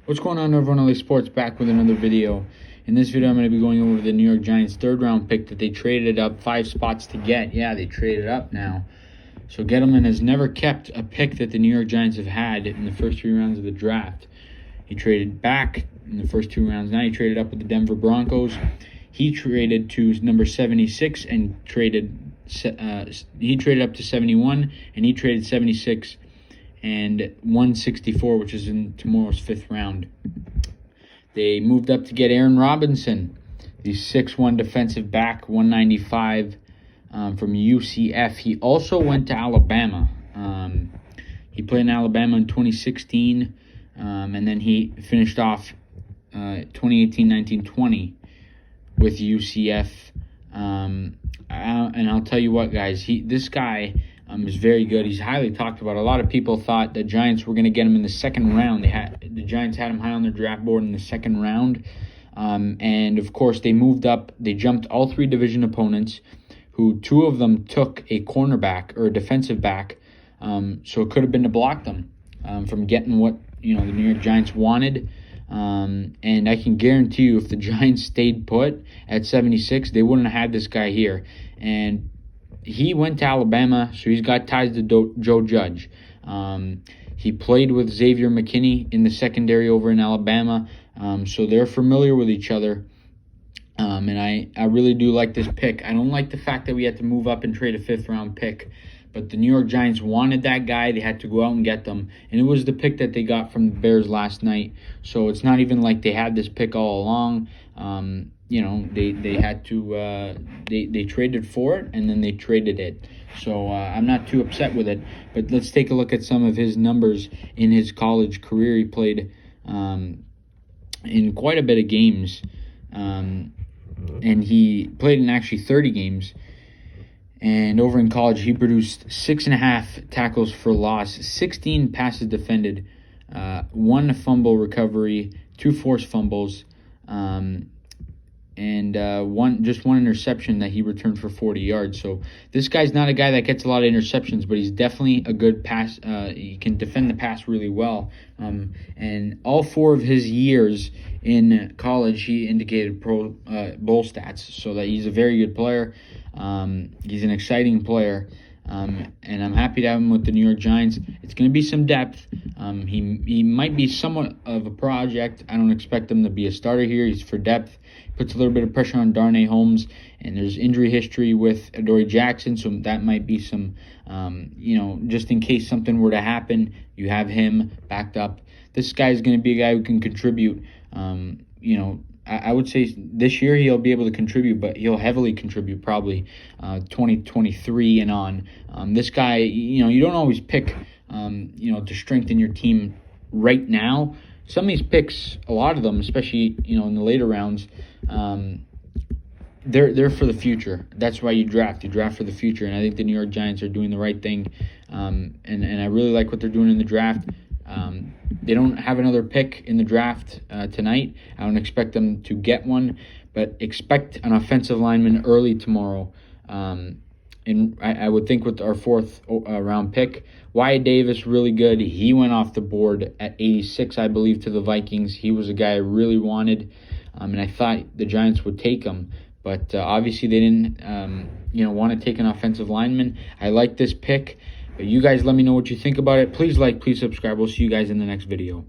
What's going on, everyone? LA Sports back with another video. In this video, I'm going to be going over the New York Giants third-round pick that they traded up 5 spots to get. Yeah, they traded up now. So Gettleman has never kept a pick that the New York Giants have had in the first 3 rounds of the draft. He traded back in the first 2 rounds. Now he traded up with the Denver Broncos. He traded to number 76 and he traded up to 71, and he traded 76 and 164, which is in tomorrow's 5th round. They moved up to get Aaron Robinson, the 6'1" defensive back, 195 from UCF. He also went to Alabama. He played in Alabama in 2016, and then he finished off 2018, 19, 20 with UCF. And I'll tell you what, guys, this guy is very good. He's highly talked about. A lot of people thought the Giants were going to get him in the 2nd round. The Giants had him high on their draft board in the 2nd round. And, of course, they moved up. They jumped all 3 division opponents, who 2 of them took a cornerback or a defensive back. So it could have been to block them from getting what the New York Giants wanted. And I can guarantee you, if the Giants stayed put at 76, they wouldn't have had this guy here. And he went to Alabama, so he's got ties to Joe Judge. He played with Xavier McKinney in the secondary over in Alabama, so they're familiar with each other. And I really do like this pick. I don't like the fact that we had to move up and trade a 5th-round pick, but the New York Giants wanted that guy. They had to go out and get them, and it was the pick that they got from the Bears last night. So it's not even like they had this pick all along. They had to they traded for it, and then they traded it. So I'm not too upset with it. But let's take a look at some of his numbers in his college career. He played in quite a bit of games, and he played in actually 30 games. And over in college, he produced 6.5 tackles for loss, 16 passes defended, 1 fumble recovery, 2 forced fumbles, and one interception that he returned for 40 yards. So this guy's not a guy that gets a lot of interceptions, but he's definitely a good pass. He can defend the pass really well. And all 4 of his years in college, he indicated bowl stats, so that he's a very good player. He's an exciting player. And I'm happy to have him with the New York Giants. It's going to be some depth. He might be somewhat of a project. I don't expect him to be a starter here. He's for depth. Puts a little bit of pressure on Darnay Holmes, and there's injury history with Adoree Jackson, so that might be some, just in case something were to happen, you have him backed up. This guy is going to be a guy who can contribute. I would say this year he'll be able to contribute, but he'll heavily contribute probably 2023 and on. This guy, you don't always pick, to strengthen your team right now. Some of these picks, a lot of them, especially, in the later rounds, they're for the future. That's why you draft. You draft for the future, and I think the New York Giants are doing the right thing. And I really like what they're doing in the draft. They don't have another pick in the draft tonight. I don't expect them to get one, but expect an offensive lineman early tomorrow. And I would think with our 4th round pick, Wyatt Davis, really good. He went off the board at 86, I believe, to the Vikings. He was a guy I really wanted, and I thought the Giants would take him. But obviously they didn't, want to take an offensive lineman. I like this pick. But you guys let me know what you think about it. Please like, please subscribe. We'll see you guys in the next video.